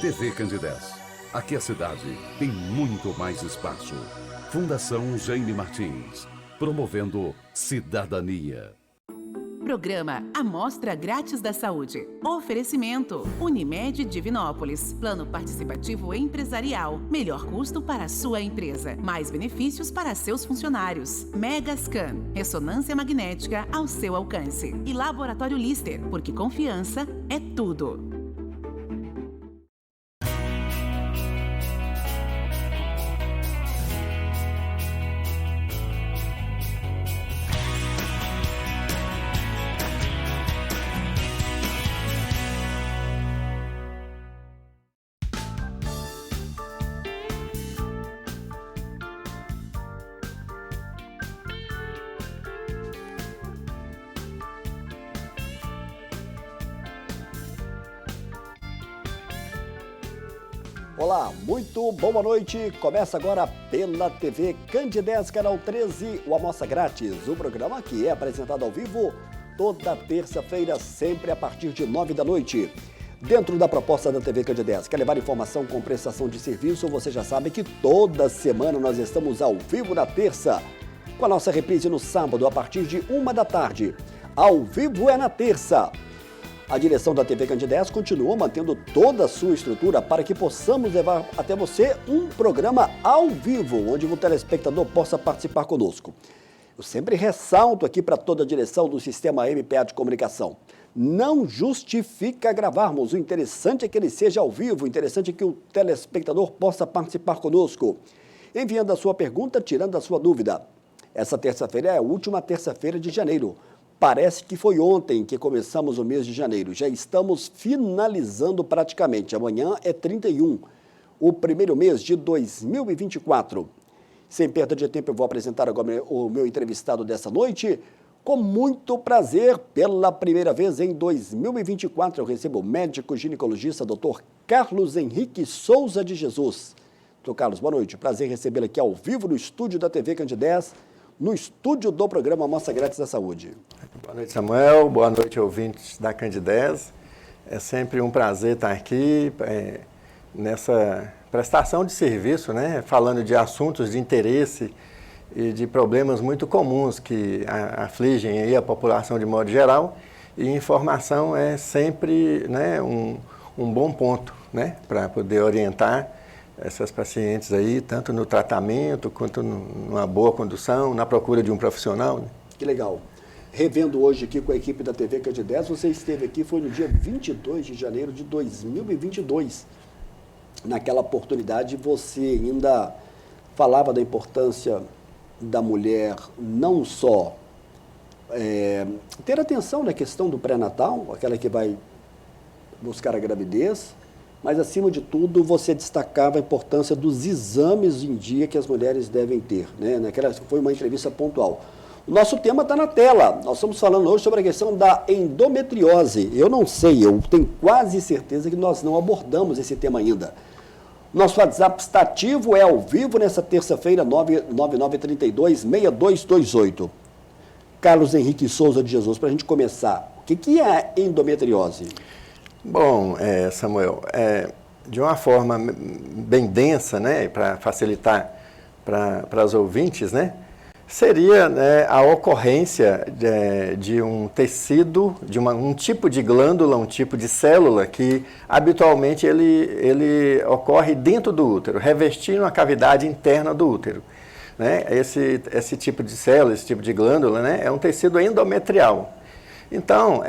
TV Candidez. Aqui a cidade tem muito mais espaço. Fundação Jaime Martins, promovendo cidadania. Programa Amostra Grátis da Saúde. Oferecimento Unimed Divinópolis. Plano participativo empresarial. Melhor custo para a sua empresa. Mais benefícios para seus funcionários. Megascan. Ressonância magnética ao seu alcance. E Laboratório Lister, porque confiança é tudo. Olá, muito boa noite. Começa agora pela TV Candidez, Canal 13, o Amostra Grátis. O programa que é apresentado ao vivo toda terça-feira, sempre a partir de 9 da noite. Dentro da proposta da TV Candidez, quer levar informação com prestação de serviço, você já sabe que toda semana nós estamos ao vivo na terça, com a nossa reprise no sábado, a partir de 1 da tarde. Ao vivo é na terça. A direção da TV Candidez continua mantendo toda a sua estrutura para que possamos levar até você um programa ao vivo, onde o telespectador possa participar conosco. Eu sempre ressalto aqui para toda a direção do Sistema MPA de Comunicação. Não justifica gravarmos, o interessante é que ele seja ao vivo, o interessante é que o telespectador possa participar conosco, enviando a sua pergunta, tirando a sua dúvida. Essa terça-feira é a última terça-feira de janeiro. Parece que foi ontem que começamos o mês de janeiro. Já estamos finalizando praticamente. Amanhã é 31, o primeiro mês de 2024. Sem perda de tempo, eu vou apresentar agora o meu entrevistado dessa noite. Com muito prazer, pela primeira vez em 2024, eu recebo o médico ginecologista Dr. Carlos Henrique Souza de Jesus. Dr. Carlos, boa noite. Prazer recebê-lo aqui ao vivo no estúdio da TV Candidez, no estúdio do programa Amostra Grátis da Saúde. Boa noite, Samuel. Boa noite, ouvintes da Candidez. É sempre um prazer estar aqui nessa prestação de serviço, né? Falando de assuntos de interesse e de problemas muito comuns que afligem aí a população de modo geral. E informação é sempre, né, um bom ponto, né, para poder orientar essas pacientes aí, tanto no tratamento, quanto numa boa condução, na procura de um profissional. Né? Que legal. Revendo hoje aqui com a equipe da TV Candidez, você esteve aqui, foi no dia 22 de janeiro de 2022. Naquela oportunidade, você ainda falava da importância da mulher não só ter atenção na questão do pré-natal, aquela que vai buscar a gravidez, mas, acima de tudo, você destacava a importância dos exames em dia que as mulheres devem ter. Né? Naquela foi uma entrevista pontual. O nosso tema está na tela. Nós estamos falando hoje sobre a questão da endometriose. Eu não sei, eu tenho quase certeza que nós não abordamos esse tema ainda. Nosso WhatsApp está ativo, é ao vivo nessa terça-feira, 99932-6228. Carlos Henrique Souza de Jesus, para a gente começar, o que é endometriose? Bom, Samuel, de uma forma bem densa, né, para facilitar para os ouvintes, né, seria, né, a ocorrência de um tecido, de um tipo de glândula, um tipo de célula que habitualmente ele ocorre dentro do útero, revestindo a cavidade interna do útero. Né? Esse tipo de célula, esse tipo de glândula, né, é um tecido endometrial. Então,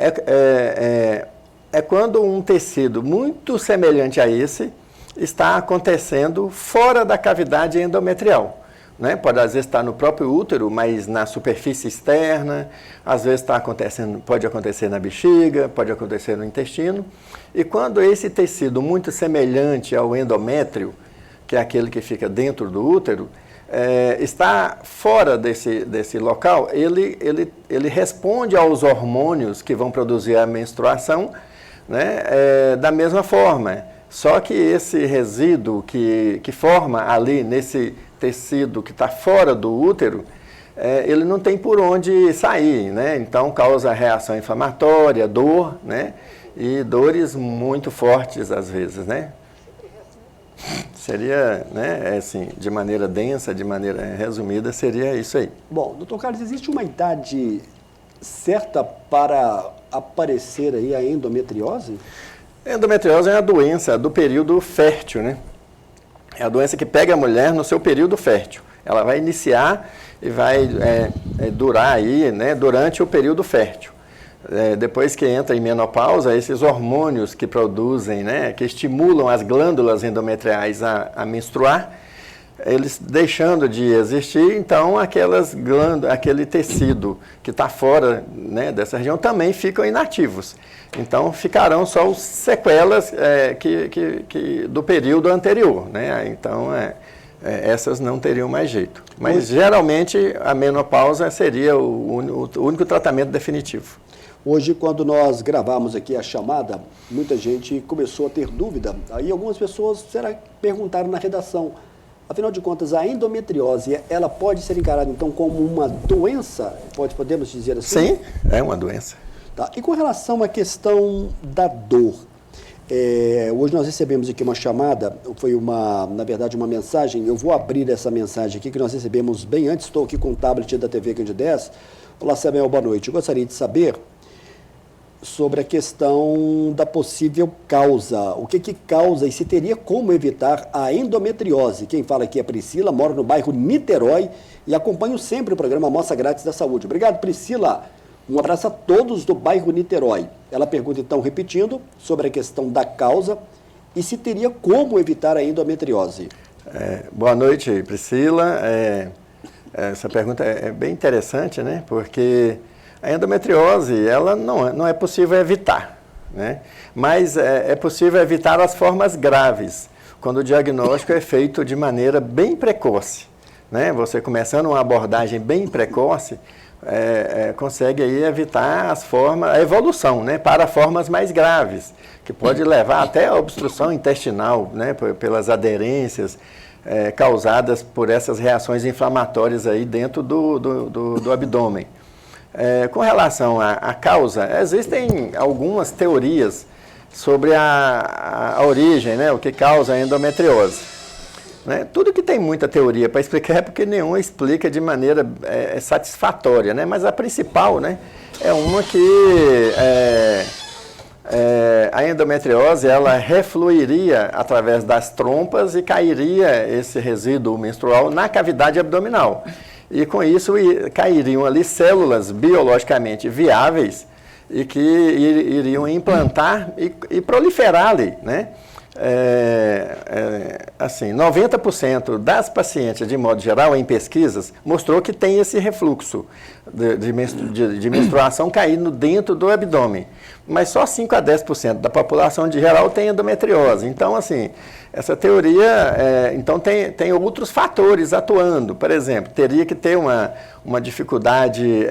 é quando um tecido muito semelhante a esse está acontecendo fora da cavidade endometrial. Né? Pode às vezes estar no próprio útero, mas na superfície externa, às vezes pode acontecer na bexiga, pode acontecer no intestino. E quando esse tecido muito semelhante ao endométrio, que é aquele que fica dentro do útero, está fora desse local, ele responde aos hormônios que vão produzir a menstruação, né, da mesma forma. Só que esse resíduo que forma ali nesse tecido que está fora do útero, ele não tem por onde sair, né? Então causa reação inflamatória, dor, né? E dores muito fortes às vezes, né? Seria, né, assim, de maneira densa, de maneira resumida, seria isso aí. Bom, doutor Carlos, existe uma idade certa para aparecer aí a endometriose? A endometriose é uma doença do período fértil, né? É a doença que pega a mulher no seu período fértil. Ela vai iniciar e vai durar aí, né, durante o período fértil. Depois que entra em menopausa, esses hormônios que produzem, né, que estimulam as glândulas endometriais a menstruar, eles deixando de existir, então aquelas glândulas, aquele tecido que está fora, né, dessa região também ficam inativos. Então ficarão só as sequelas do período anterior, né? Então essas não teriam mais jeito. Mas geralmente a menopausa seria o único tratamento definitivo. Hoje, quando nós gravamos aqui a chamada, muita gente começou a ter dúvida. Aí algumas pessoas perguntaram na redação, afinal de contas, a endometriose, ela pode ser encarada então como uma doença? Podemos dizer assim? Sim, é uma doença. Tá. E com relação à questão da dor, hoje nós recebemos aqui uma chamada, foi na verdade uma mensagem, eu vou abrir essa mensagem aqui que nós recebemos bem antes, estou aqui com o tablet da TV Candidez. Olá, Samuel, boa noite. Eu gostaria de saber sobre a questão da possível causa. O que causa e se teria como evitar a endometriose? Quem fala aqui é Priscila, moro no bairro Niterói e acompanho sempre o programa Amostra Grátis da Saúde. Obrigado, Priscila. Um abraço a todos do bairro Niterói. Ela pergunta, então, repetindo, sobre a questão da causa e se teria como evitar a endometriose. Boa noite, Priscila. Essa pergunta é bem interessante, né? Porque a endometriose, ela não é possível evitar, né? Mas é possível evitar as formas graves, quando o diagnóstico é feito de maneira bem precoce, né? Você começando uma abordagem bem precoce, consegue aí evitar a evolução, né, para formas mais graves, que pode levar até a obstrução intestinal, né, pelas aderências causadas por essas reações inflamatórias aí dentro do abdômen. Com relação à causa, existem algumas teorias sobre a origem, né, o que causa a endometriose. Né? Tudo que tem muita teoria para explicar é porque nenhuma explica de maneira satisfatória, né? Mas a principal, né, é uma que a endometriose ela refluiria através das trompas e cairia esse resíduo menstrual na cavidade abdominal. E com isso cairiam ali células biologicamente viáveis e que iriam implantar e proliferar ali, né? Assim, 90% das pacientes, de modo geral, em pesquisas, mostrou que tem esse refluxo de menstruação caindo dentro do abdômen. Mas só 5 a 10% da população de geral tem endometriose. Então, assim, essa teoria, então tem outros fatores atuando. Por exemplo, teria que ter uma dificuldade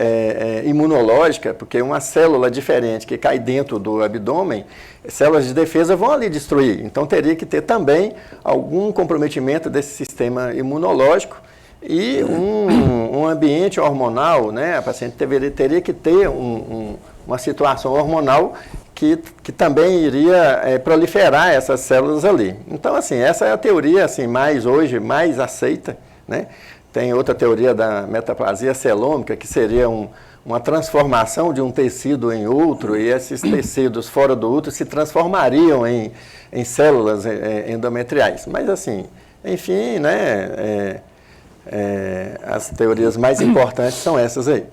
imunológica, porque uma célula diferente que cai dentro do abdômen, células de defesa vão ali destruir. Então, teria que ter também algum comprometimento desse sistema imunológico e um ambiente hormonal, né? A paciente teria que ter uma situação hormonal que também iria proliferar essas células ali. Então, assim, essa é a teoria assim, hoje mais aceita, né? Tem outra teoria da metaplasia celômica, que seria uma transformação de um tecido em outro, e esses tecidos fora do útero se transformariam em células endometriais. Mas, assim, enfim, né, as teorias mais importantes são essas aí.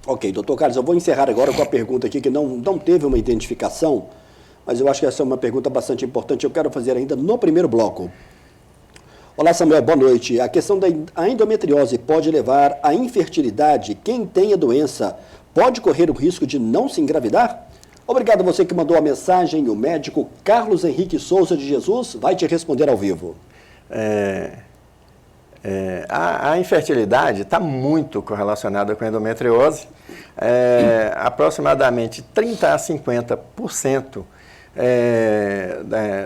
Ok, doutor Carlos, eu vou encerrar agora com a pergunta aqui que não teve uma identificação, mas eu acho que essa é uma pergunta bastante importante. Eu quero fazer ainda no primeiro bloco. Olá, Samuel, boa noite. A questão da endometriose pode levar à infertilidade? Quem tem a doença pode correr o risco de não se engravidar? Obrigado a você que mandou a mensagem. O médico Carlos Henrique Souza de Jesus vai te responder ao vivo. A infertilidade está muito correlacionada com a endometriose. Aproximadamente 30% a 50%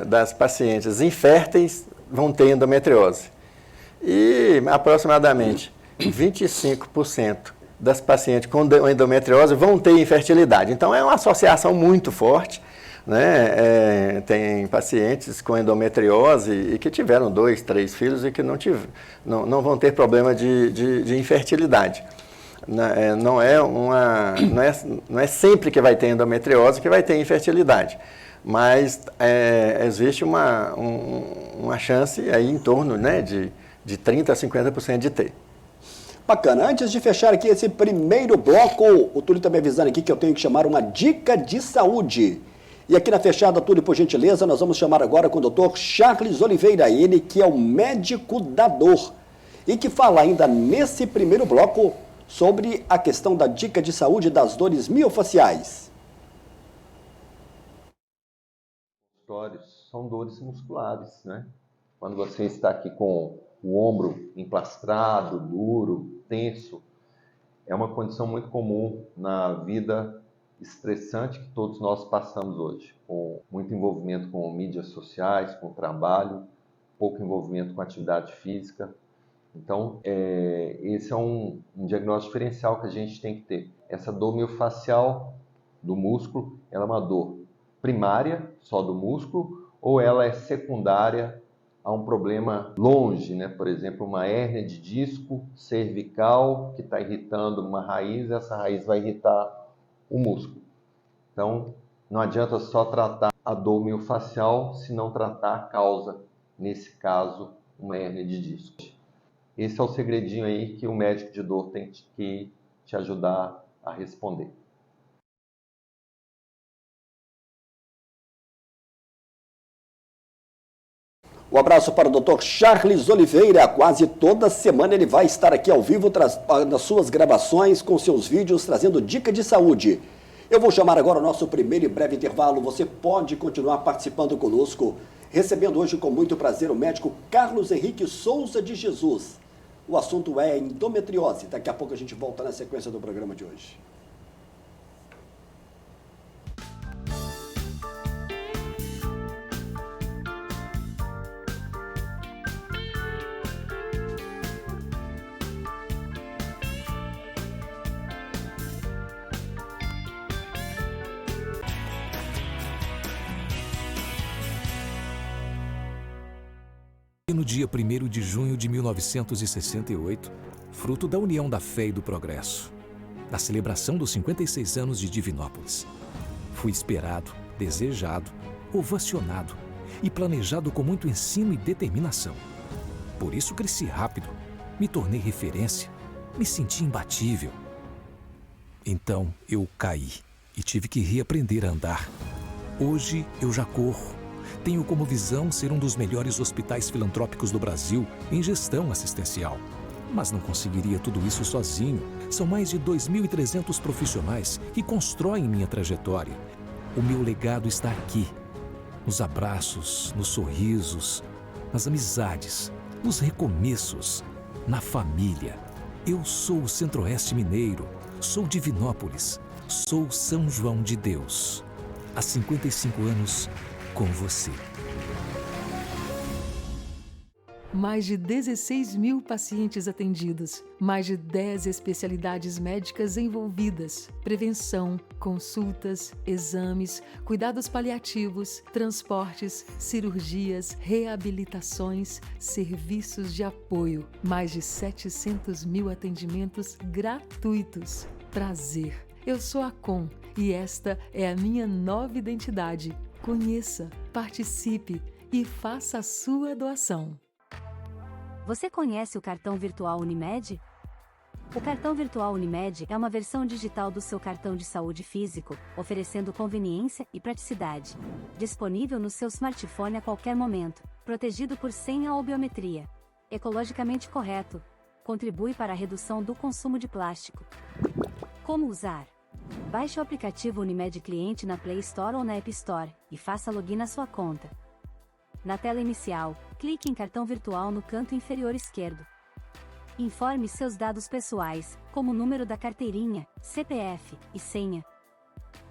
das pacientes inférteis vão ter endometriose. E aproximadamente 25% das pacientes com endometriose vão ter infertilidade. Então, é uma associação muito forte, né? Tem pacientes com endometriose e que tiveram 2, 3 filhos e que não vão ter problema de infertilidade. Não é sempre que vai ter endometriose que vai ter infertilidade, mas existe uma chance aí em torno, né, de 30% a 50% de ter. Bacana. Antes de fechar aqui esse primeiro bloco, o Túlio está me avisando aqui que eu tenho que chamar uma dica de saúde. E aqui na fechada, Túlio, por gentileza, nós vamos chamar agora com o Dr. Charles Oliveira, ele que é o médico da dor e que fala ainda nesse primeiro bloco sobre a questão da dica de saúde das dores miofaciais. São dores musculares, né? Quando você está aqui com o ombro emplastrado, duro, tenso, é uma condição muito comum na vida estressante que todos nós passamos hoje, com muito envolvimento com mídias sociais, com trabalho, pouco envolvimento com atividade física. Então, esse é um diagnóstico diferencial que a gente tem que ter. Essa dor miofacial do músculo, ela é uma dor primária, só do músculo, ou ela é secundária a um problema longe, né? Por exemplo, uma hérnia de disco cervical que está irritando uma raiz, essa raiz vai irritar o músculo. Então, não adianta só tratar a dor miofacial se não tratar a causa, nesse caso, uma hérnia de disco. Esse é o segredinho aí que o médico de dor tem que te ajudar a responder. Um abraço para o Dr. Charles Oliveira. Quase toda semana ele vai estar aqui ao vivo nas suas gravações, com seus vídeos, trazendo dica de saúde. Eu vou chamar agora o nosso primeiro e breve intervalo. Você pode continuar participando conosco, recebendo hoje com muito prazer o médico Carlos Henrique Souza de Jesus. O assunto é endometriose. Daqui a pouco a gente volta na sequência do programa de hoje. No dia 1º de junho de 1968, fruto da união da fé e do progresso, da celebração dos 56 anos de Divinópolis, fui esperado, desejado, ovacionado e planejado com muito ensino e determinação. Por isso cresci rápido, me tornei referência, me senti imbatível. Então eu caí e tive que reaprender a andar. Hoje eu já corro. Tenho como visão ser um dos melhores hospitais filantrópicos do Brasil em gestão assistencial. Mas não conseguiria tudo isso sozinho. São mais de 2.300 profissionais que constroem minha trajetória. O meu legado está aqui, nos abraços, nos sorrisos, nas amizades, nos recomeços, na família. Eu sou o Centro-Oeste Mineiro, sou Divinópolis, sou São João de Deus. Há 55 anos, com você. Mais de 16 mil pacientes atendidos, mais de 10 especialidades médicas envolvidas, prevenção, consultas, exames, cuidados paliativos, transportes, cirurgias, reabilitações, serviços de apoio, mais de 700 mil atendimentos gratuitos. Prazer, eu sou a Com e esta é a minha nova identidade. Conheça, participe e faça a sua doação. Você conhece o cartão virtual Unimed? O cartão virtual Unimed é uma versão digital do seu cartão de saúde físico, oferecendo conveniência e praticidade. Disponível no seu smartphone a qualquer momento, protegido por senha ou biometria. Ecologicamente correto. Contribui para a redução do consumo de plástico. Como usar? Baixe o aplicativo Unimed Cliente na Play Store ou na App Store e faça login na sua conta. Na tela inicial, clique em cartão virtual no canto inferior esquerdo. Informe seus dados pessoais, como o número da carteirinha, CPF e senha.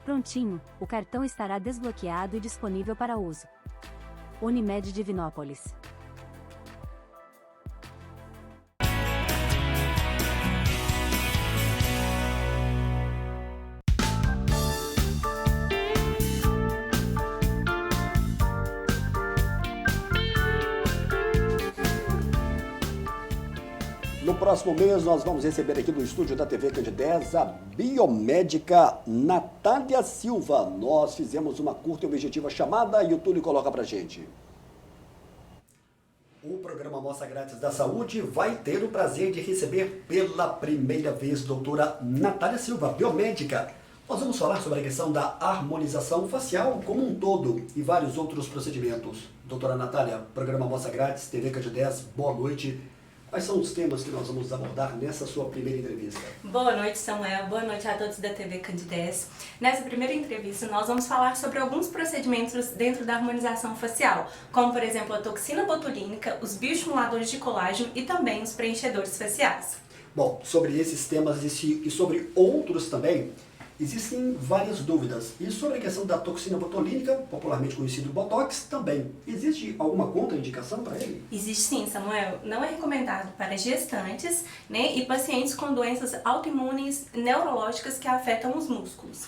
Prontinho, o cartão estará desbloqueado e disponível para uso. Unimed Divinópolis. No próximo mês, nós vamos receber aqui no estúdio da TV Candidez a biomédica Natália Silva. Nós fizemos uma curta e objetiva chamada e o Túlio coloca pra gente. O programa Amostra Grátis da Saúde vai ter o prazer de receber pela primeira vez a doutora Natália Silva, biomédica. Nós vamos falar sobre a questão da harmonização facial como um todo e vários outros procedimentos. Doutora Natália, programa Amostra Grátis, TV Candidez, boa noite. Quais são os temas que nós vamos abordar nessa sua primeira entrevista? Boa noite, Samuel. Boa noite a todos da TV Candidez. Nessa primeira entrevista, nós vamos falar sobre alguns procedimentos dentro da harmonização facial, como, por exemplo, a toxina botulínica, os bioestimuladores de colágeno e também os preenchedores faciais. Bom, sobre esses temas e sobre outros também, existem várias dúvidas. E sobre a questão da toxina botulínica, popularmente conhecido Botox, também. Existe alguma contraindicação para ele? Existe sim, Samuel. Não é recomendado para gestantes, né, e pacientes com doenças autoimunes neurológicas que afetam os músculos.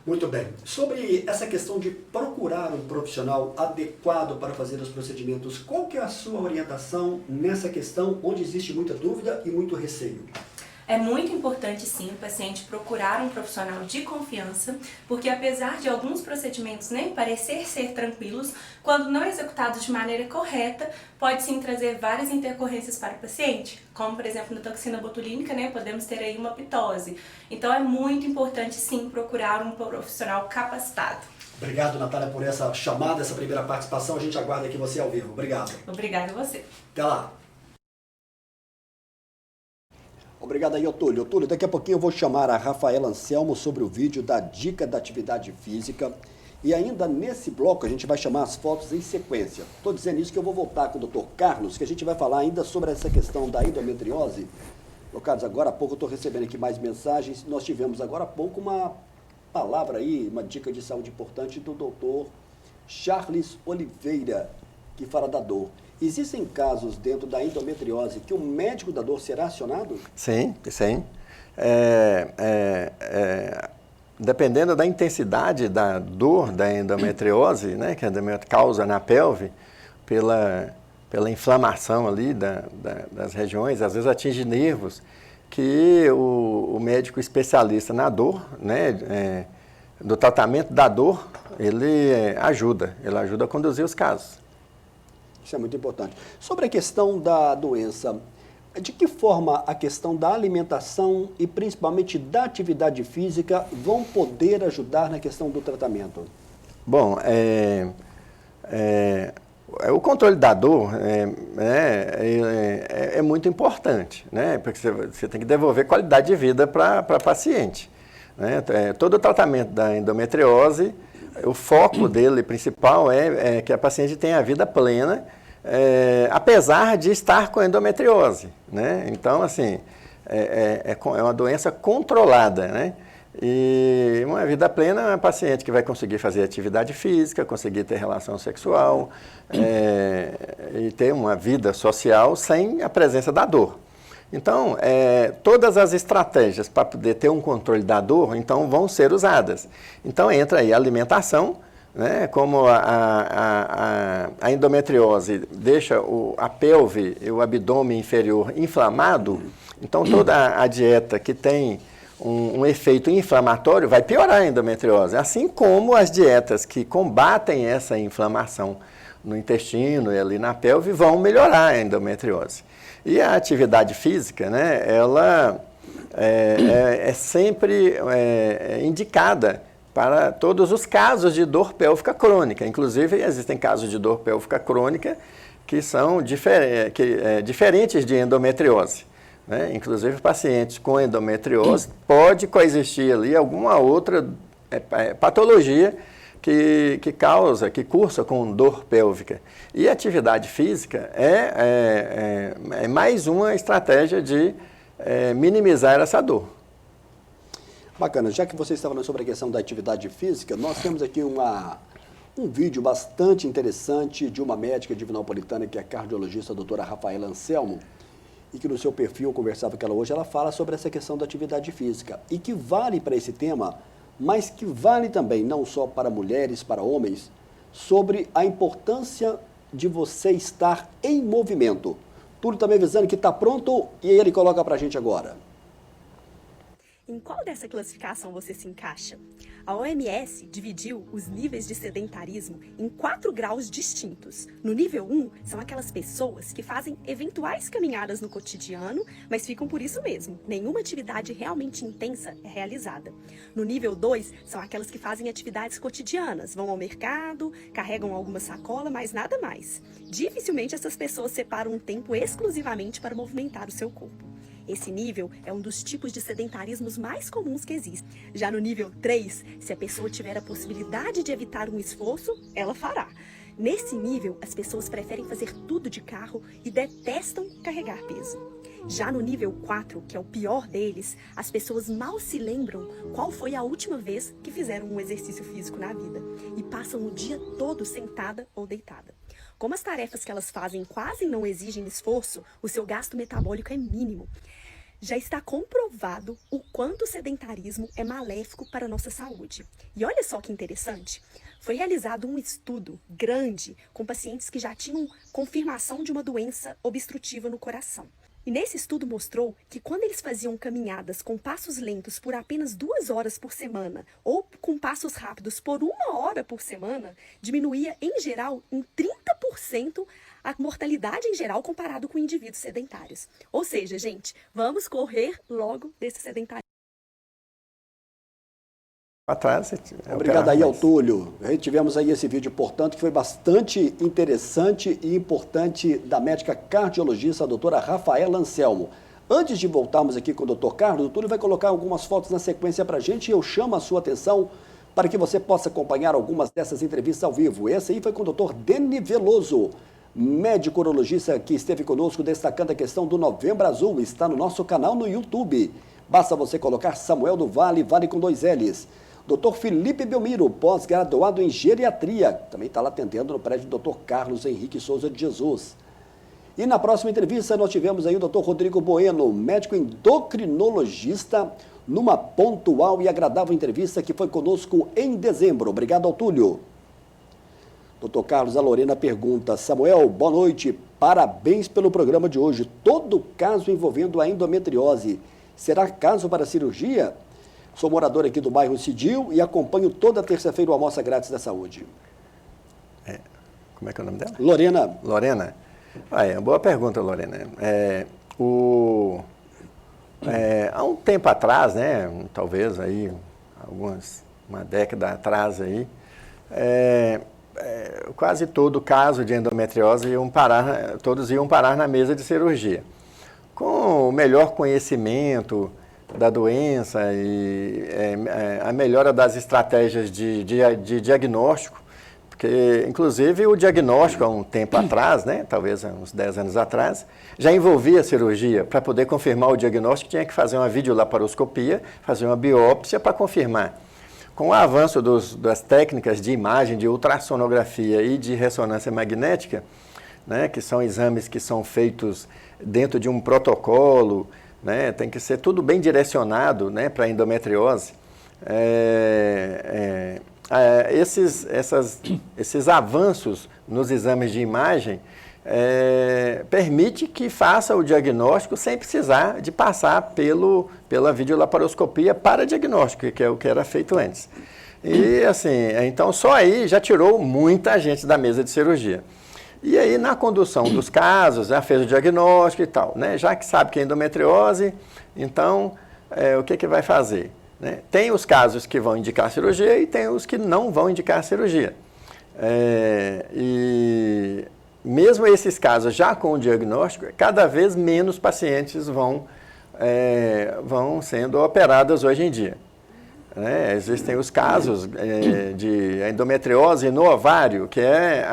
Muito bem. Sobre essa questão de procurar um profissional adequado para fazer os procedimentos, qual que é a sua orientação nessa questão onde existe muita dúvida e muito receio? É muito importante, sim, o paciente procurar um profissional de confiança, porque apesar de alguns procedimentos nem parecer ser tranquilos, quando não executados de maneira correta, pode sim trazer várias intercorrências para o paciente, como por exemplo na toxina botulínica, né, podemos ter aí uma pitose. Então é muito importante, sim, procurar um profissional capacitado. Obrigado, Natália, por essa chamada, essa primeira participação. A gente aguarda aqui você ao vivo. Obrigado. Obrigada a você. Até lá. Obrigado aí, Otúlio. Otúlio, daqui a pouquinho eu vou chamar a Rafaela Anselmo sobre o vídeo da dica da atividade física. E ainda nesse bloco a gente vai chamar as fotos em sequência. Estou dizendo isso que eu vou voltar com o Dr. Carlos, que a gente vai falar ainda sobre essa questão da endometriose. Ô, Carlos, agora há pouco eu estou recebendo aqui mais mensagens. Nós tivemos agora há pouco uma palavra aí, uma dica de saúde importante do Dr. Charles Oliveira, que fala da dor. Existem casos dentro da endometriose que o médico da dor será acionado? Sim, sim. Dependendo da intensidade da dor da endometriose, né, que a endometriose causa na pelve, pela inflamação ali das regiões, às vezes atinge nervos, que o médico especialista na dor, né, do tratamento da dor, ele ajuda a conduzir os casos. Isso é muito importante. Sobre a questão da doença, de que forma a questão da alimentação e principalmente da atividade física vão poder ajudar na questão do tratamento? Bom, o controle da dor é muito importante, né? Porque você tem que devolver qualidade de vida para a paciente, né? Todo o tratamento da endometriose, o foco dele principal é que a paciente tenha a vida plena, apesar de estar com endometriose, né? Então, assim, é uma doença controlada, né? E uma vida plena é uma paciente que vai conseguir fazer atividade física, conseguir ter relação sexual e ter uma vida social sem a presença da dor. Então, todas as estratégias para poder ter um controle da dor, então, vão ser usadas. Então, entra aí a alimentação, né? Como a endometriose deixa a pelve e o abdômen inferior inflamado, então toda a dieta que tem um efeito inflamatório vai piorar a endometriose, assim como as dietas que combatem essa inflamação no intestino e ali na pelve vão melhorar a endometriose. E a atividade física, né, ela é sempre indicada para todos os casos de dor pélvica crônica. Inclusive, existem casos de dor pélvica crônica que são diferentes de endometriose, né? Inclusive, pacientes com endometriose pode coexistir ali alguma outra patologia que cursa com dor pélvica. E a atividade física é mais uma estratégia de minimizar essa dor. Bacana, já que você está falando sobre a questão da atividade física, nós temos aqui um vídeo bastante interessante de uma médica divinopolitana, que é a cardiologista a doutora Rafaela Anselmo, e que no seu perfil, eu conversava com ela hoje, ela fala sobre essa questão da atividade física, e que vale para esse tema, mas que vale também, não só para mulheres, para homens, sobre a importância de você estar em movimento. Túlio também avisando que está pronto e ele coloca para a gente agora. Em qual dessa classificação você se encaixa? A OMS dividiu os níveis de sedentarismo em 4 graus distintos. No nível 1, são aquelas pessoas que fazem eventuais caminhadas no cotidiano, mas ficam por isso mesmo. Nenhuma atividade realmente intensa é realizada. No nível 2, são aquelas que fazem atividades cotidianas, vão ao mercado, carregam alguma sacola, mas nada mais. Dificilmente essas pessoas separam um tempo exclusivamente para movimentar o seu corpo. Esse nível é um dos tipos de sedentarismos mais comuns que existem. Já no nível 3, se a pessoa tiver a possibilidade de evitar um esforço, ela fará. Nesse nível, as pessoas preferem fazer tudo de carro e detestam carregar peso. Já no nível 4, que é o pior deles, as pessoas mal se lembram qual foi a última vez que fizeram um exercício físico na vida e passam o dia todo sentada ou deitada. Como as tarefas que elas fazem quase não exigem esforço, o seu gasto metabólico é mínimo. Já está comprovado o quanto o sedentarismo é maléfico para a nossa saúde. E olha só que interessante, foi realizado um estudo grande com pacientes que já tinham confirmação de uma doença obstrutiva no coração. E nesse estudo mostrou que quando eles faziam caminhadas com passos lentos por apenas 2 horas por semana ou com passos rápidos por 1 hora por semana, diminuía em geral em 30% a mortalidade em geral comparado com indivíduos sedentários. Ou seja, gente, vamos correr logo desse sedentarismo. Atrás, Obrigado aí ao Túlio. Tivemos aí esse vídeo, portanto, que foi bastante interessante e importante da médica cardiologista, a doutora Rafaela Anselmo. Antes de voltarmos aqui com o doutor Carlos, o Túlio vai colocar algumas fotos na sequência para a gente e eu chamo a sua atenção para que você possa acompanhar algumas dessessa entrevistas ao vivo. Esse aí foi com o doutor Deni Veloso, médico urologista que esteve conosco destacando a questão do Novembro Azul. Está no nosso canal no YouTube. Basta você colocar Samuel do Vale, Vale com 2 L's. Dr. Felipe Belmiro, pós-graduado em geriatria, também está lá atendendo no prédio do Dr. Carlos Henrique Souza de Jesus. E na próxima entrevista nós tivemos aí o Dr. Rodrigo Bueno, médico endocrinologista, numa pontual e agradável entrevista que foi conosco em dezembro. Obrigado ao Túlio. Dr. Carlos, a Lorena pergunta: Samuel, boa noite, parabéns pelo programa de hoje. Todo caso envolvendo a endometriose, será caso para cirurgia? Sou morador aqui do bairro Cidil e acompanho toda terça-feira o Almoço Grátis da Saúde. Como é que é o nome dela? Lorena. Lorena? Boa pergunta, Lorena. Há um tempo atrás, né, talvez aí, uma década atrás aí, quase todo caso de endometriose todos iam parar na mesa de cirurgia. Com o melhor conhecimento da doença e a melhora das estratégias de diagnóstico, porque inclusive o diagnóstico há um tempo atrás, né, talvez há uns 10 anos atrás, já envolvia cirurgia. Para poder confirmar o diagnóstico tinha que fazer uma videolaparoscopia, fazer uma biópsia para confirmar. Com o avanço das técnicas de imagem, de ultrassonografia e de ressonância magnética, né, que são exames que são feitos dentro de um protocolo, né, tem que ser tudo bem direcionado, né, para a endometriose. Esses avanços nos exames de imagem permite que faça o diagnóstico sem precisar de passar pela videolaparoscopia para diagnóstico, que é o que era feito antes. E assim, então só aí já tirou muita gente da mesa de cirurgia. E aí, na condução dos casos, já fez o diagnóstico e tal, né? Já que sabe que é endometriose, então, o que vai fazer? Né? Tem os casos que vão indicar cirurgia e tem os que não vão indicar cirurgia. E mesmo esses casos já com o diagnóstico, cada vez menos pacientes vão sendo operadas hoje em dia. Existem os casos de endometriose no ovário, que é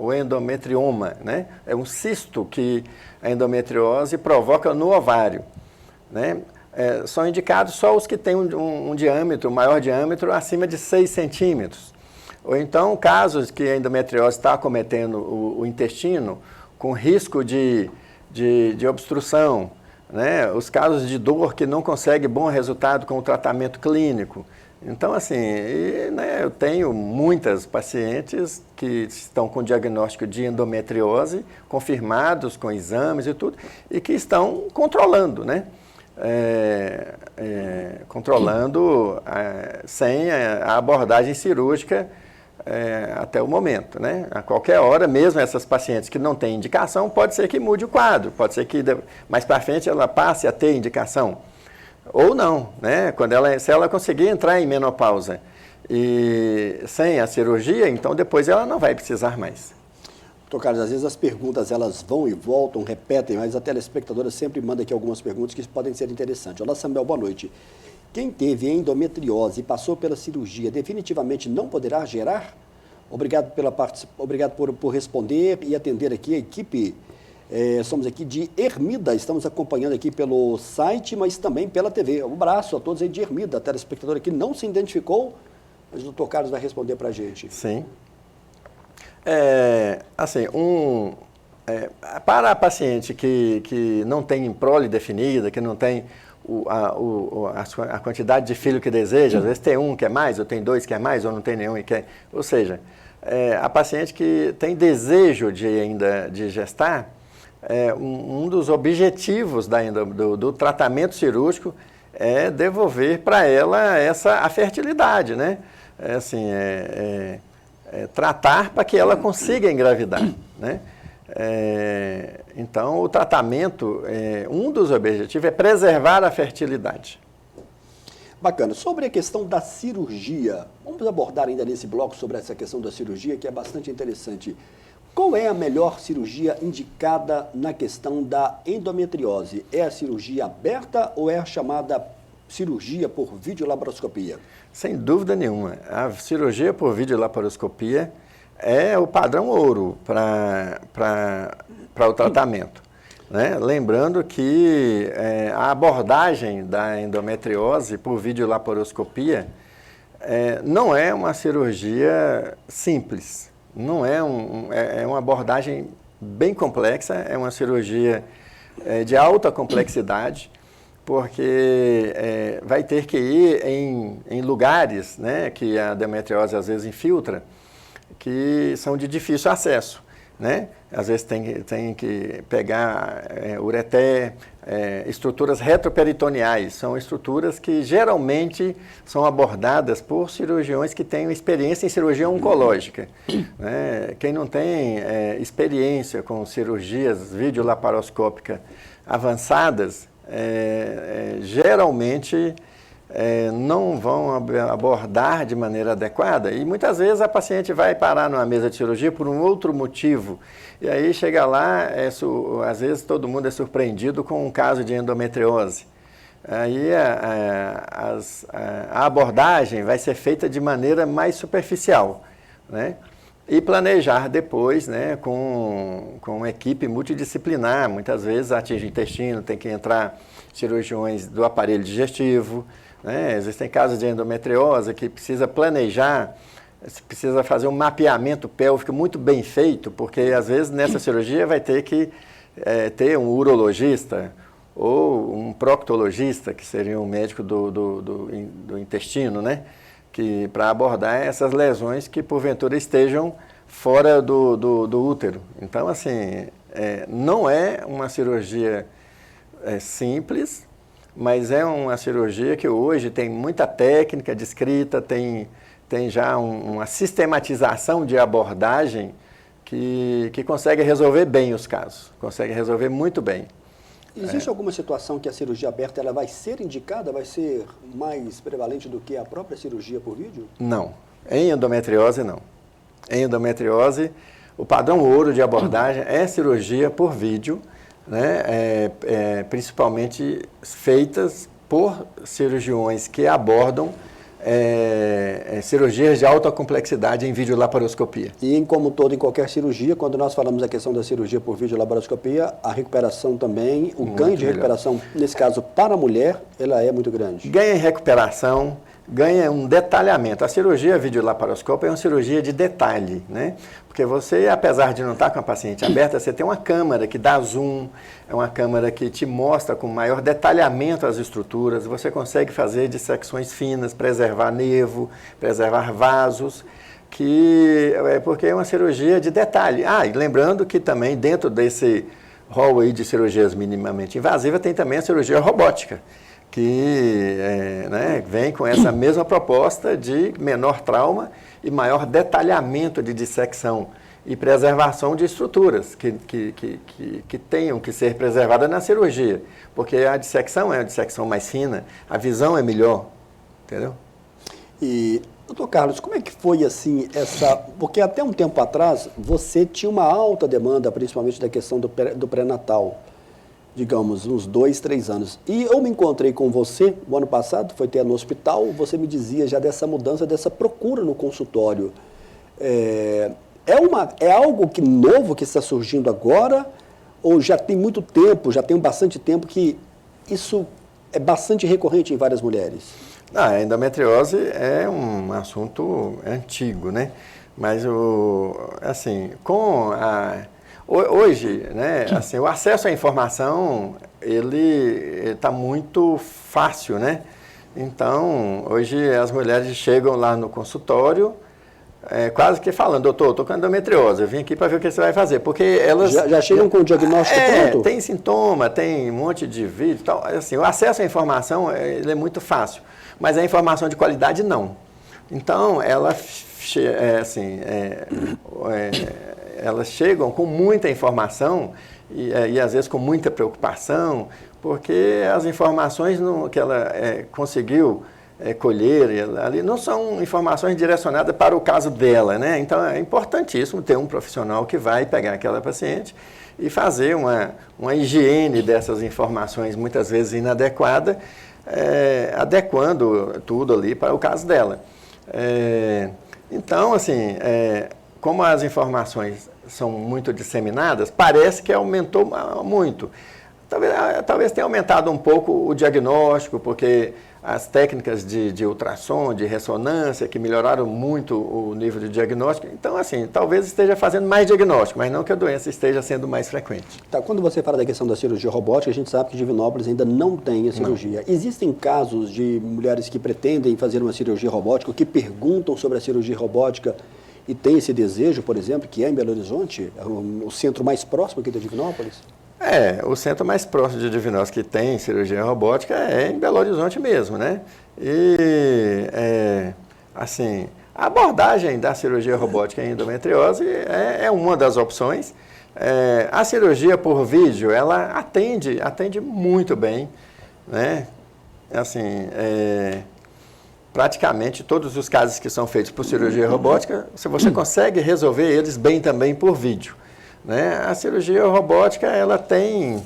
o endometrioma, né? É um cisto que a endometriose provoca no ovário, né? São indicados só os que têm um diâmetro, maior diâmetro, acima de 6 centímetros. Ou então casos que a endometriose está acometendo o intestino com risco de obstrução, né? Os casos de dor que não consegue bom resultado com o tratamento clínico. Então, assim, né, eu tenho muitas pacientes que estão com diagnóstico de endometriose, confirmados com exames e tudo, e que estão controlando, né? Controlando sem a abordagem cirúrgica até o momento, né? A qualquer hora, mesmo essas pacientes que não têm indicação, pode ser que mude o quadro, pode ser que mais para frente ela passe a ter indicação. Ou não, né? Se ela conseguir entrar em menopausa e sem a cirurgia, então depois ela não vai precisar mais. Doutor Carlos, às vezes as perguntas elas vão e voltam, repetem, mas a telespectadora sempre manda aqui algumas perguntas que podem ser interessantes. Olá, Samuel, boa noite. Quem teve endometriose e passou pela cirurgia definitivamente não poderá gerar? Obrigado por responder e atender aqui a equipe. Somos aqui de Ermida, estamos acompanhando aqui pelo site, mas também pela TV. Um abraço a todos aí de Ermida, a telespectadora que não se identificou, mas o doutor Carlos vai responder para a gente. Sim. Para a paciente que não tem prole definida, que não tem a quantidade de filho que deseja, às vezes tem um que é mais, ou tem dois que é mais, ou não tem nenhum e quer. Ou seja, a paciente que tem desejo de gestar, um dos objetivos do tratamento cirúrgico é devolver para ela a fertilidade, né? Tratar para que ela consiga engravidar, né? Então, o tratamento, um dos objetivos é preservar a fertilidade. Bacana. Sobre a questão da cirurgia, vamos abordar ainda nesse bloco sobre essa questão da cirurgia, que é bastante interessante. Qual é a melhor cirurgia indicada na questão da endometriose? É a cirurgia aberta ou é a chamada cirurgia por videolaparoscopia? Sem dúvida nenhuma. A cirurgia por videolaparoscopia é o padrão ouro para o tratamento, né? Lembrando que a abordagem da endometriose por videolaparoscopia não é uma cirurgia simples, não é uma abordagem bem complexa, é uma cirurgia de alta complexidade, porque vai ter que ir em lugares, né, que a endometriose às vezes infiltra, que são de difícil acesso, né? Às vezes tem que pegar ureter, estruturas retroperitoneais, são estruturas que geralmente são abordadas por cirurgiões que têm experiência em cirurgia oncológica, né? Quem não tem experiência com cirurgias videolaparoscópicas avançadas, geralmente não vão abordar de maneira adequada e muitas vezes a paciente vai parar numa mesa de cirurgia por um outro motivo e aí chega lá, às vezes todo mundo é surpreendido com um caso de endometriose. Aí a abordagem vai ser feita de maneira mais superficial, né? E planejar depois, né, com uma equipe multidisciplinar. Muitas vezes atinge o intestino, tem que entrar cirurgiões do aparelho digestivo, né? Existem casos de endometriose que precisa planejar, precisa fazer um mapeamento pélvico muito bem feito, porque às vezes nessa cirurgia vai ter que ter um urologista ou um proctologista, que seria um médico do intestino, né? Para abordar essas lesões que porventura estejam fora do útero. Então, assim, não é uma cirurgia simples, mas é uma cirurgia que hoje tem muita técnica descrita, tem já uma sistematização de abordagem que consegue resolver bem os casos, consegue resolver muito bem. Existe alguma situação que a cirurgia aberta ela vai ser indicada, vai ser mais prevalente do que a própria cirurgia por vídeo? Não. Em endometriose, não. Em endometriose, o padrão ouro de abordagem é cirurgia por vídeo, né? Principalmente feitas por cirurgiões que abordam cirurgias de alta complexidade em videolaparoscopia. E como todo, em qualquer cirurgia, quando nós falamos da questão da cirurgia por videolaparoscopia, a recuperação também, o ganho de recuperação, nesse caso para a mulher, ela é muito grande. Ganha em recuperação, ganha um detalhamento. A cirurgia videolaparoscópio é uma cirurgia de detalhe, né? Porque você, apesar de não estar com a paciente aberta, você tem uma câmera que dá zoom, é uma câmera que te mostra com maior detalhamento as estruturas, você consegue fazer dissecções finas, preservar nervo, preservar vasos, porque é uma cirurgia de detalhe. E lembrando que também dentro desse rol aí de cirurgias minimamente invasivas tem também a cirurgia robótica, que vem com essa mesma proposta de menor trauma e maior detalhamento de dissecção e preservação de estruturas que tenham que ser preservadas na cirurgia, porque a dissecção é uma dissecção mais fina, a visão é melhor, entendeu? E, doutor Carlos, como é que foi assim porque até um tempo atrás você tinha uma alta demanda, principalmente da questão do pré-natal, digamos, uns 2, 3 anos. E eu me encontrei com você o ano passado, foi até no hospital, você me dizia já dessa mudança, dessa procura no consultório. É algo novo que está surgindo agora, ou já tem muito tempo, já tem bastante tempo que isso é bastante recorrente em várias mulheres? A endometriose é um assunto antigo, né? Mas, hoje, né, assim, o acesso à informação, ele está muito fácil, né? Então, hoje as mulheres chegam lá no consultório, quase que falando, doutor, estou com endometriose, eu vim aqui para ver o que você vai fazer, porque elas... Já chegam com o diagnóstico pronto? Tem sintoma, tem um monte de vídeo e tal, assim, o acesso à informação, ele é muito fácil, mas a informação de qualidade, não. Então, elas chegam com muita informação e às vezes com muita preocupação, porque as informações que ela conseguiu colher ali não são informações direcionadas para o caso dela, né? Então é importantíssimo ter um profissional que vai pegar aquela paciente e fazer uma higiene dessas informações, muitas vezes inadequada, adequando tudo ali para o caso dela. Então, assim, como as informações são muito disseminadas, parece que aumentou muito. Talvez tenha aumentado um pouco o diagnóstico, porque as técnicas de ultrassom, de ressonância, que melhoraram muito o nível de diagnóstico. Então, assim, talvez esteja fazendo mais diagnóstico, mas não que a doença esteja sendo mais frequente. Tá, quando você fala da questão da cirurgia robótica, a gente sabe que Divinópolis ainda não tem a cirurgia. Não. Existem casos de mulheres que pretendem fazer uma cirurgia robótica, que perguntam sobre a cirurgia robótica e têm esse desejo, por exemplo, que é em Belo Horizonte, o centro mais próximo aqui da Divinópolis? O centro mais próximo de Divinópolis que tem cirurgia robótica é em Belo Horizonte mesmo, né? E, assim, a abordagem da cirurgia robótica em endometriose é uma das opções. A cirurgia por vídeo, ela atende muito bem, né? Assim, praticamente todos os casos que são feitos por cirurgia robótica, você consegue resolver eles bem também por vídeo. Né? A cirurgia robótica, ela tem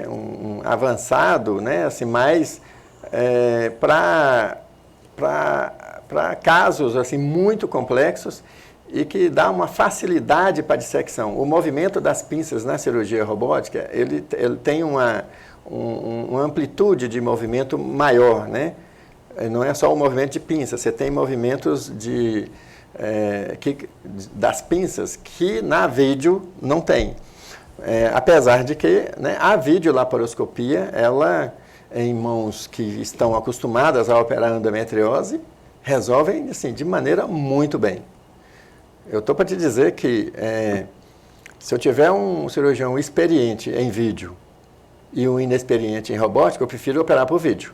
um avançado, né, assim, mais para casos assim, muito complexos e que dá uma facilidade para a dissecção. O movimento das pinças na cirurgia robótica, ele tem uma amplitude de movimento maior, né? Não é só o movimento de pinça, você tem movimentos das pinças que na vídeo não tem. Apesar de que, né, a videolaparoscopia, ela, em mãos que estão acostumadas a operar endometriose, resolvem assim, de maneira muito bem. Eu estou para te dizer que se eu tiver um cirurgião experiente em vídeo e um inexperiente em robótica, eu prefiro operar por vídeo.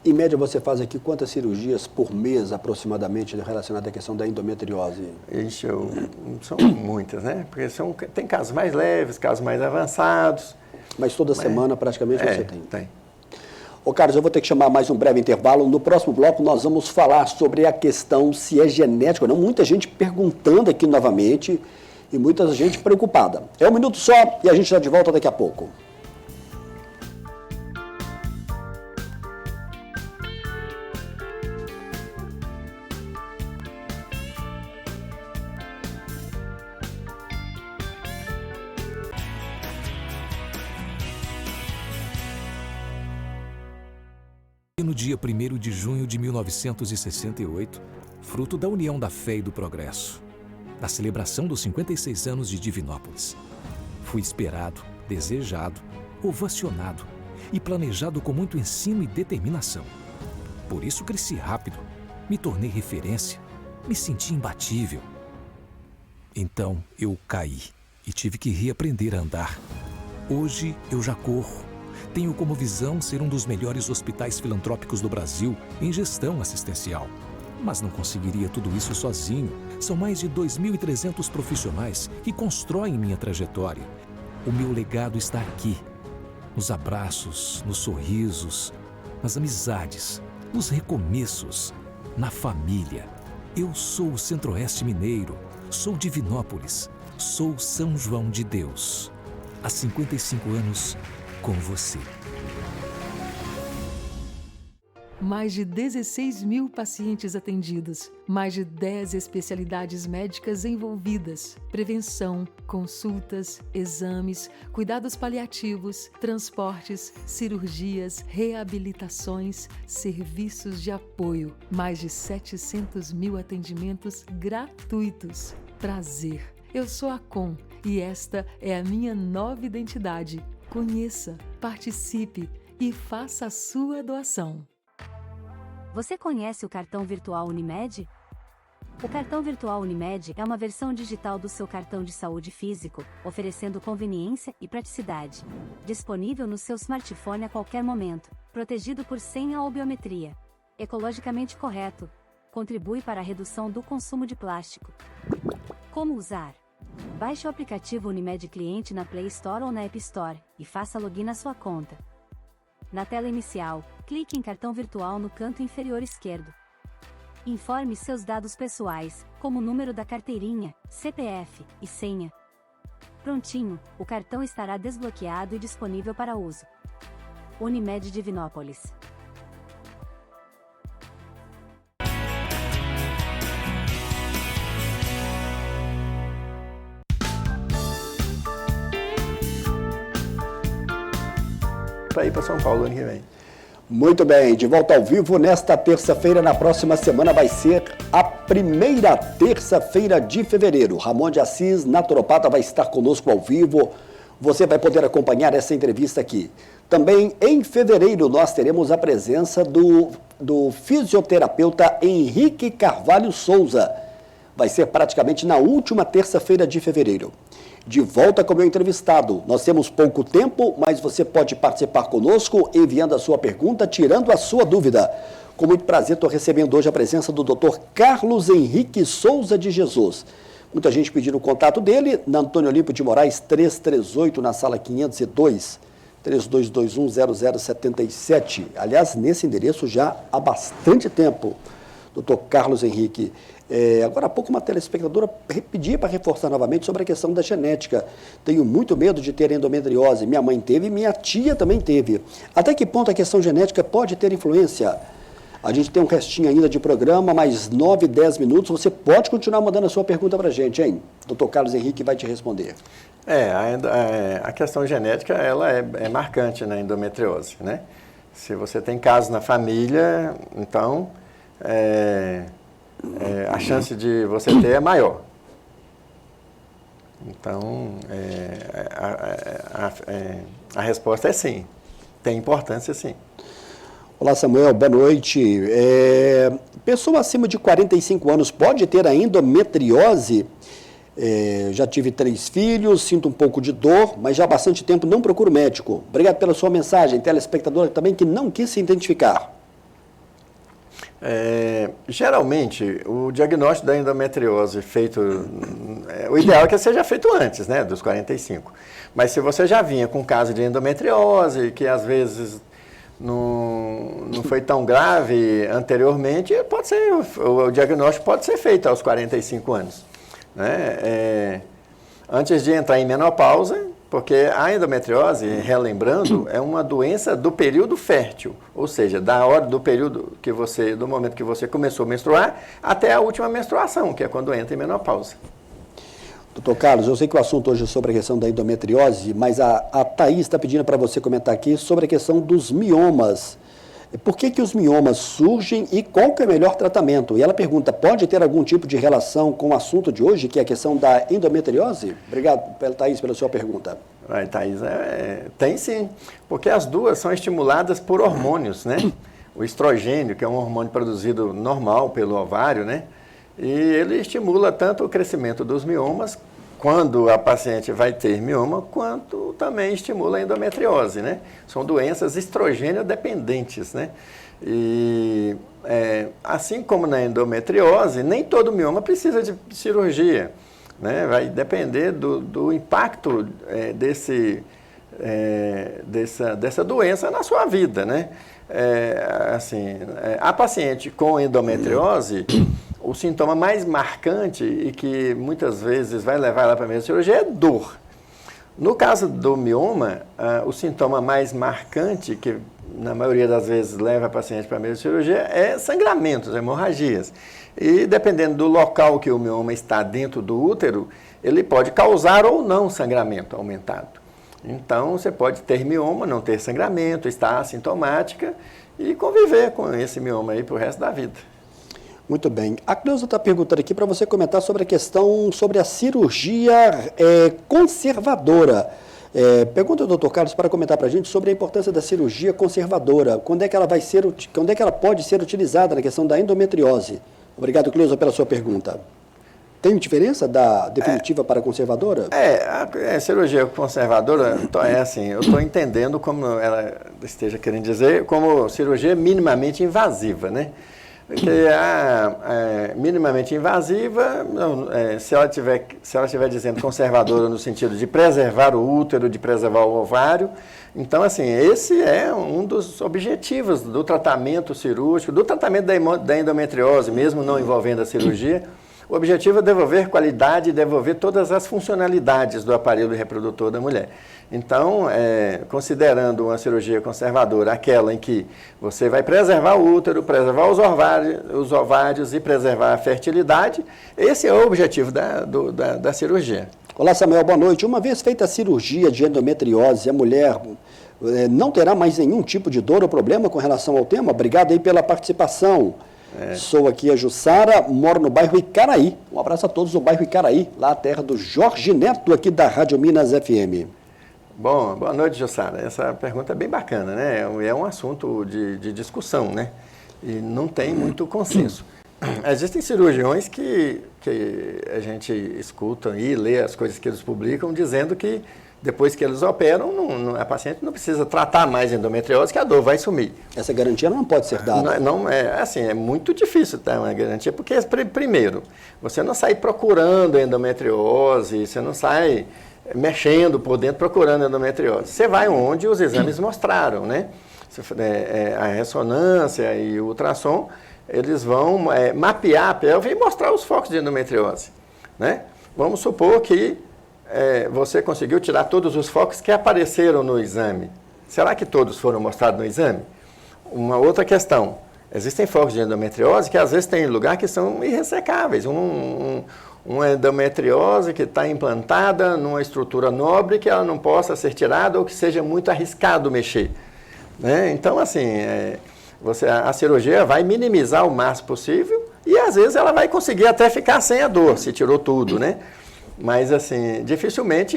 Em média, você faz aqui quantas cirurgias por mês, aproximadamente, relacionadas à questão da endometriose? São muitas, né? Porque tem casos mais leves, casos mais avançados. Mas toda semana, praticamente, você tem? Tem. Ô, Carlos, eu vou ter que chamar mais um breve intervalo. No próximo bloco, nós vamos falar sobre a questão se é genético ou não. Muita gente perguntando aqui novamente e muita gente preocupada. É um minuto só e a gente está de volta daqui a pouco. No dia 1º de junho de 1968, fruto da união da fé e do progresso, da celebração dos 56 anos de Divinópolis, fui esperado, desejado, ovacionado e planejado com muito ensino e determinação. Por isso cresci rápido, me tornei referência, me senti imbatível. Então eu caí e tive que reaprender a andar. Hoje eu já corro. Tenho como visão ser um dos melhores hospitais filantrópicos do Brasil em gestão assistencial. Mas não conseguiria tudo isso sozinho. São mais de 2.300 profissionais que constroem minha trajetória. O meu legado está aqui, nos abraços, nos sorrisos, nas amizades, nos recomeços, na família. Eu sou o Centro-Oeste Mineiro, sou Divinópolis, sou São João de Deus. Há 55 anos, com você. Mais de 16 mil pacientes atendidos, mais de 10 especialidades médicas envolvidas, prevenção, consultas, exames, cuidados paliativos, transportes, cirurgias, reabilitações, serviços de apoio, mais de 700 mil atendimentos gratuitos. Prazer, eu sou a Com e esta é a minha nova identidade. Conheça, participe e faça a sua doação. Você conhece o cartão virtual Unimed? O cartão virtual Unimed é uma versão digital do seu cartão de saúde físico, oferecendo conveniência e praticidade. Disponível no seu smartphone a qualquer momento, protegido por senha ou biometria. Ecologicamente correto. Contribui para a redução do consumo de plástico. Como usar? Baixe o aplicativo Unimed Cliente na Play Store ou na App Store e faça login na sua conta. Na tela inicial, clique em cartão virtual no canto inferior esquerdo. Informe seus dados pessoais, como o número da carteirinha, CPF e senha. Prontinho, o cartão estará desbloqueado e disponível para uso. Unimed Divinópolis. Para ir para São Paulo ano que vem. Muito bem, de volta ao vivo nesta terça-feira. Na próxima semana vai ser a primeira terça-feira de fevereiro. Ramon de Assis, naturopata, vai estar conosco ao vivo. Você vai poder acompanhar essa entrevista aqui. Também em fevereiro nós teremos a presença do fisioterapeuta Henrique Carvalho Souza. Vai ser praticamente na última terça-feira de fevereiro. De volta com o meu entrevistado. Nós temos pouco tempo, mas você pode participar conosco enviando a sua pergunta, tirando a sua dúvida. Com muito prazer, estou recebendo hoje a presença do Dr. Carlos Henrique Souza de Jesus. Muita gente pedindo o contato dele, na Antônio Olímpio de Moraes, 338, na sala 502, 3221-0077. Aliás, nesse endereço já há bastante tempo, Dr. Carlos Henrique. Agora há pouco uma telespectadora pedia para reforçar novamente sobre a questão da genética. Tenho muito medo de ter endometriose. Minha mãe teve e minha tia também teve. Até que ponto a questão genética pode ter influência? A gente tem um restinho ainda de programa, mais 9, 10 minutos. Você pode continuar mandando a sua pergunta para a gente, hein? Dr. Carlos Henrique vai te responder. A questão genética ela é marcante na endometriose, né? Se você tem casos na família, então a chance de você ter é maior. Então, a resposta é sim. Tem importância, sim. Olá, Samuel. Boa noite. Pessoa acima de 45 anos pode ter a endometriose? Já tive 3 filhos, sinto um pouco de dor, mas já há bastante tempo não procuro médico. Obrigado pela sua mensagem. Telespectadora também que não quis se identificar. Geralmente, o diagnóstico da endometriose feito, o ideal é que seja feito antes, né, dos 45. Mas se você já vinha com caso de endometriose, que às vezes não foi tão grave anteriormente, o diagnóstico pode ser feito aos 45 anos. Né? Antes de entrar em menopausa, porque a endometriose, relembrando, é uma doença do período fértil, ou seja, da hora do período do momento que você começou a menstruar até a última menstruação, que é quando entra em menopausa. Doutor Carlos, eu sei que o assunto hoje é sobre a questão da endometriose, mas a Thaís está pedindo para você comentar aqui sobre a questão dos miomas. por que os miomas surgem e qual que é o melhor tratamento? E ela pergunta, pode ter algum tipo de relação com o assunto de hoje, que é a questão da endometriose? Obrigado, Thaís, pela sua pergunta. Thaís, tem sim, porque as duas são estimuladas por hormônios, né? O estrogênio, que é um hormônio produzido normal pelo ovário, né? E ele estimula tanto o crescimento dos miomas, quando a paciente vai ter mioma, quanto também estimula a endometriose, né? São doenças estrogênio dependentes, né? E assim como na endometriose, nem todo mioma precisa de cirurgia, né? Vai depender do impacto dessa doença na sua vida, né? A paciente com endometriose, o sintoma mais marcante e que muitas vezes vai levar ela para a mesma cirurgia é dor. No caso do mioma, o sintoma mais marcante, que na maioria das vezes leva a paciente para a mesma cirurgia, é sangramentos, hemorragias. E dependendo do local que o mioma está dentro do útero, ele pode causar ou não sangramento aumentado. Então, você pode ter mioma, não ter sangramento, estar assintomática e conviver com esse mioma aí para o resto da vida. Muito bem. A Cleusa está perguntando aqui para você comentar sobre a questão sobre a cirurgia conservadora. Pergunta ao Dr. Carlos para comentar para a gente sobre a importância da cirurgia conservadora. Quando é que ela pode ser utilizada na questão da endometriose? Obrigado, Cleusa, pela sua pergunta. Tem diferença da definitiva para a conservadora? A cirurgia conservadora, eu estou entendendo como ela esteja querendo dizer, como cirurgia minimamente invasiva, né? Porque minimamente invasiva, se ela estiver dizendo conservadora no sentido de preservar o útero, de preservar o ovário, então, assim, esse é um dos objetivos do tratamento cirúrgico, do tratamento da endometriose, mesmo não envolvendo a cirurgia. O objetivo é devolver qualidade e devolver todas as funcionalidades do aparelho reprodutor da mulher. Então, considerando uma cirurgia conservadora, aquela em que você vai preservar o útero, preservar os ovários e preservar a fertilidade, esse é o objetivo da cirurgia. Olá, Samuel, boa noite. Uma vez feita a cirurgia de endometriose, a mulher não terá mais nenhum tipo de dor ou problema com relação ao tema? Obrigado aí pela participação. Sou aqui a Jussara, moro no bairro Icaraí. Um abraço a todos do bairro Icaraí, lá a terra do Jorge Neto, aqui da Rádio Minas FM. Bom, boa noite, Jussara. Essa pergunta é bem bacana, né? É um assunto de discussão, né? E não tem muito consenso. Existem cirurgiões que a gente escuta e lê as coisas que eles publicam, dizendo que depois que eles operam, a paciente não precisa tratar mais endometriose, que a dor vai sumir. Essa garantia não pode ser dada. É muito difícil dar uma garantia, porque, primeiro, você não sai procurando endometriose, você não sai mexendo por dentro procurando endometriose. Você vai onde os exames mostraram, né? A ressonância e o ultrassom, eles vão mapear a pelve e mostrar os focos de endometriose, né? Vamos supor que você conseguiu tirar todos os focos que apareceram no exame. Será que todos foram mostrados no exame? Uma outra questão, existem focos de endometriose que às vezes tem lugar que são irressecáveis. Uma endometriose que está implantada numa estrutura nobre que ela não possa ser tirada ou que seja muito arriscado mexer, né? Então, assim, a cirurgia vai minimizar o máximo possível e às vezes ela vai conseguir até ficar sem a dor, se tirou tudo, né? Mas, assim, dificilmente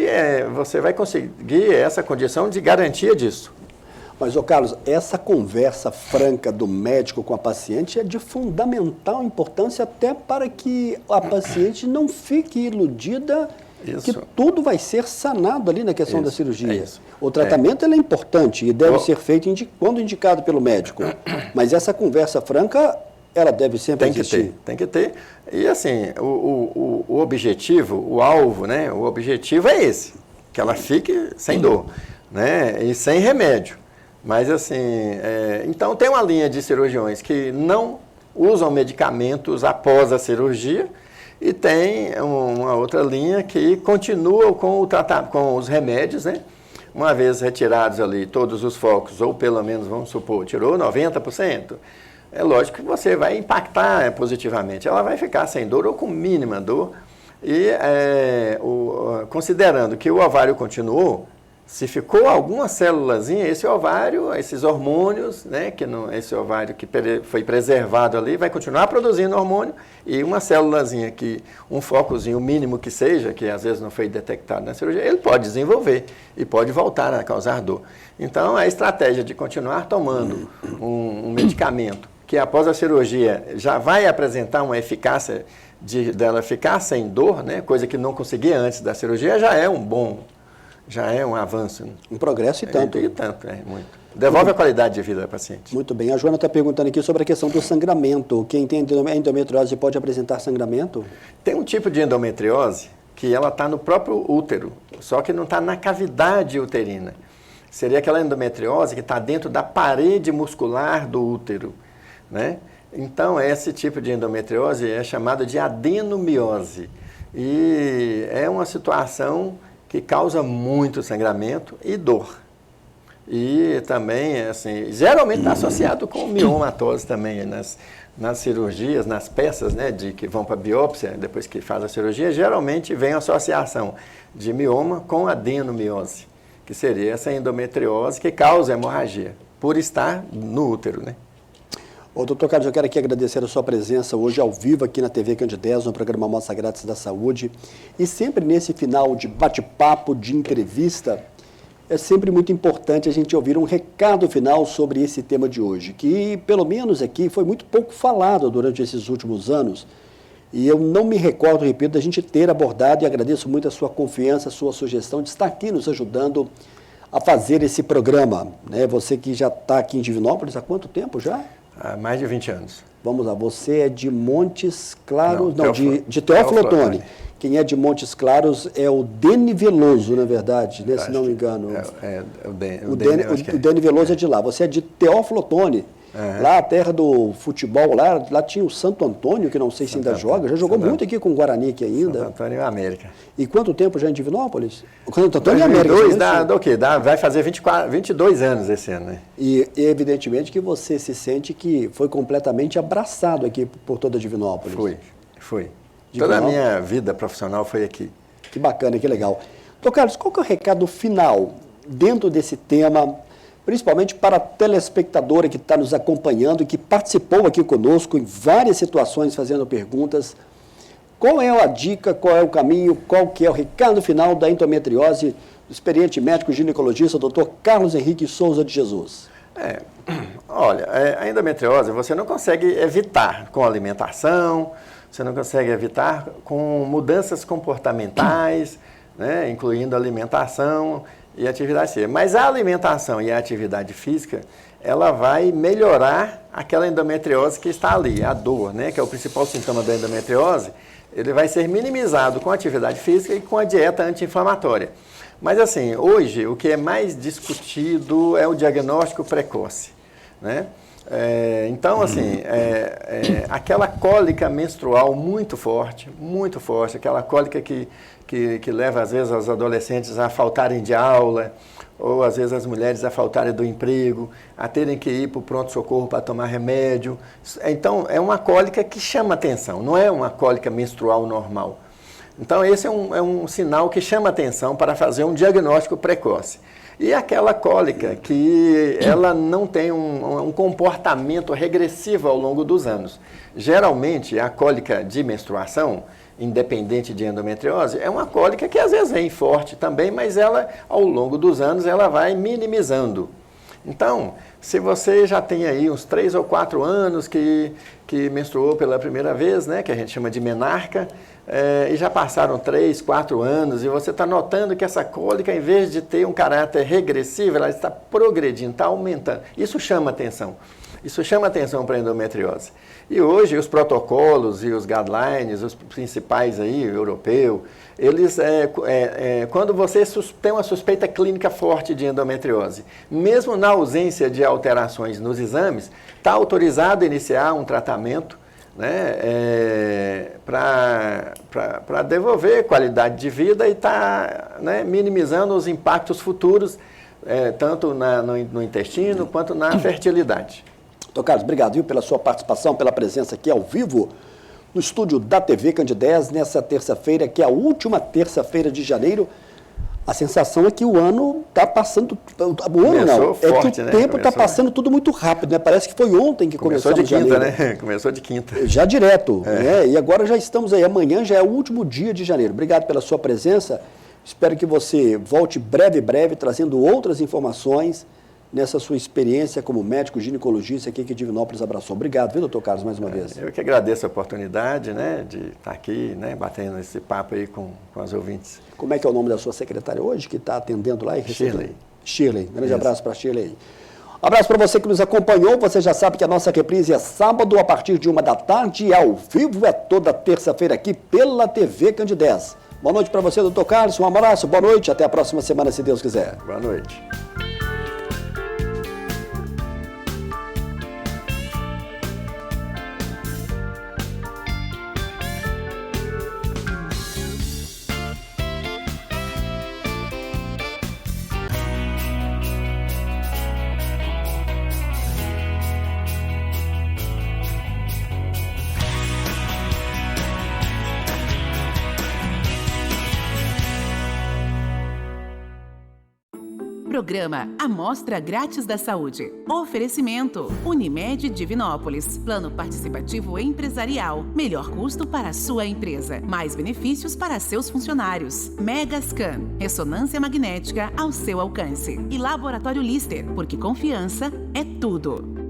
você vai conseguir essa condição de garantia disso. Mas, Carlos, essa conversa franca do médico com a paciente é de fundamental importância até para que a paciente não fique iludida que tudo vai ser sanado ali na questão da cirurgia. O tratamento é importante e deve ser feito quando indicado pelo médico. Mas essa conversa franca, ela deve sempre existir. Tem que ter. E assim, o objetivo, o alvo, né? O objetivo é esse, que ela fique sem dor, né? E sem remédio. Mas assim, então tem uma linha de cirurgiões que não usam medicamentos após a cirurgia e tem uma outra linha que continua com os remédios, né? Uma vez retirados ali todos os focos, ou pelo menos, vamos supor, tirou 90%, é lógico que você vai impactar positivamente. Ela vai ficar sem dor ou com mínima dor. E considerando que o ovário continuou, Se ficou alguma célulazinha, esse ovário, esses hormônios, né, esse ovário que foi preservado ali, vai continuar produzindo hormônio, e uma célulazinha, um focozinho mínimo que seja, que às vezes não foi detectado na cirurgia, ele pode desenvolver e pode voltar a causar dor. Então, a estratégia de continuar tomando um medicamento que após a cirurgia já vai apresentar uma eficácia dela ficar sem dor, né, coisa que não conseguia antes da cirurgia, já é um avanço. Né? Um progresso e tanto. Muito. Devolve a qualidade de vida da paciente. Muito bem. A Joana está perguntando aqui sobre a questão do sangramento. Quem tem endometriose pode apresentar sangramento? Tem um tipo de endometriose que ela está no próprio útero, só que não está na cavidade uterina. Seria aquela endometriose que está dentro da parede muscular do útero, né? Então, esse tipo de endometriose é chamada de adenomiose. E é uma situação que causa muito sangramento e dor. E também, assim, geralmente está associado com miomatose também, nas cirurgias, nas peças, né, que vão para a biópsia, depois que faz a cirurgia, geralmente vem a associação de mioma com adenomiose, que seria essa endometriose que causa hemorragia, por estar no útero, né? Ô, doutor Carlos, eu quero aqui agradecer a sua presença hoje ao vivo aqui na TV Candidez, no programa Amostra Grátis da Saúde. E sempre nesse final de bate-papo, de entrevista, é sempre muito importante a gente ouvir um recado final sobre esse tema de hoje, que pelo menos aqui foi muito pouco falado durante esses últimos anos. E eu não me recordo, repito, da gente ter abordado, e agradeço muito a sua confiança, a sua sugestão de estar aqui nos ajudando a fazer esse programa, né? Você que já está aqui em Divinópolis há quanto tempo já? Há mais de 20 anos. Vamos lá, você é de Montes Claros, de Teófilo Otoni. Quem é de Montes Claros é o Deni Veloso, na verdade, né, se não me engano. O Deni Veloso é de lá. Você é de Teófilo Otoni. Lá a terra do futebol, lá tinha o Santo Antônio, que não sei se ainda joga, já jogou muito aqui com o Guarani aqui ainda. Santo Antônio e América. E quanto tempo já em Divinópolis? O Santo Antônio e América. Vai fazer 22 anos esse ano, né? E evidentemente que você se sente que foi completamente abraçado aqui por toda Divinópolis. Foi. Toda a minha vida profissional foi aqui. Que bacana, que legal. Doutor Carlos, qual que é o recado final dentro desse tema, principalmente para a telespectadora que está nos acompanhando e que participou aqui conosco em várias situações fazendo perguntas? Qual é a dica, qual é o caminho, qual que é o recado final da endometriose do experiente médico ginecologista, Dr. Carlos Henrique Souza de Jesus? Olha, a endometriose você não consegue evitar com alimentação, você não consegue evitar com mudanças comportamentais, né, incluindo alimentação e atividade física. Mas a alimentação e a atividade física, ela vai melhorar aquela endometriose que está ali, a dor, né, que é o principal sintoma da endometriose, ele vai ser minimizado com a atividade física e com a dieta anti-inflamatória. Mas assim, hoje o que é mais discutido é o diagnóstico precoce, né? Então, assim, aquela cólica menstrual muito forte, aquela cólica que leva, às vezes, os adolescentes a faltarem de aula, ou, às vezes, as mulheres a faltarem do emprego, a terem que ir para o pronto-socorro para tomar remédio. Então, é uma cólica que chama atenção, não é uma cólica menstrual normal. Então, esse é um sinal que chama atenção para fazer um diagnóstico precoce. E aquela cólica que ela não tem um comportamento regressivo ao longo dos anos. Geralmente, a cólica de menstruação, independente de endometriose, é uma cólica que às vezes vem forte também, mas ela, ao longo dos anos, ela vai minimizando. Então, se você já tem aí uns 3 ou 4 anos que menstruou pela primeira vez, né, que a gente chama de menarca, e já passaram 3, 4 anos, e você está notando que essa cólica, em vez de ter um caráter regressivo, ela está progredindo, está aumentando. Isso chama atenção. Isso chama atenção para a endometriose. E hoje os protocolos e os guidelines, os principais aí, europeu, eles, quando você tem uma suspeita clínica forte de endometriose, mesmo na ausência de alterações nos exames, está autorizado a iniciar um tratamento, né, para devolver qualidade de vida e estar, né, minimizando os impactos futuros, tanto no intestino quanto na fertilidade. Doutor Carlos, obrigado, viu, pela sua participação, pela presença aqui ao vivo no estúdio da TV Candidez nessa terça-feira, que é a última terça-feira de janeiro. A sensação é que o ano está passando... O ano não, Forte, é que o tempo está passando tudo muito rápido, né? Parece que foi ontem que começou de quinta, janeiro. né? Começou de quinta. Já direto, né? E agora já estamos aí, amanhã já é o último dia de janeiro. Obrigado pela sua presença, espero que você volte breve, trazendo outras informações nessa sua experiência como médico ginecologista aqui que Divinópolis abraçou. Obrigado, viu, doutor Carlos, mais uma vez. Eu que agradeço a oportunidade, né, de estar aqui, né, batendo esse papo aí com as ouvintes. Como é que é o nome da sua secretária hoje, que está atendendo lá? Shirley. Grande abraço para a Shirley. Um abraço para você que nos acompanhou. Você já sabe que a nossa reprise é sábado a partir de 13h e ao vivo é toda terça-feira aqui pela TV Candidez. Boa noite para você, doutor Carlos. Um abraço, boa noite. Até a próxima semana, se Deus quiser. Boa noite. Programa Amostra Grátis da Saúde. Oferecimento Unimed Divinópolis. Plano participativo empresarial. Melhor custo para a sua empresa. Mais benefícios para seus funcionários. Megascan. Ressonância magnética ao seu alcance. E Laboratório Lister. Porque confiança é tudo.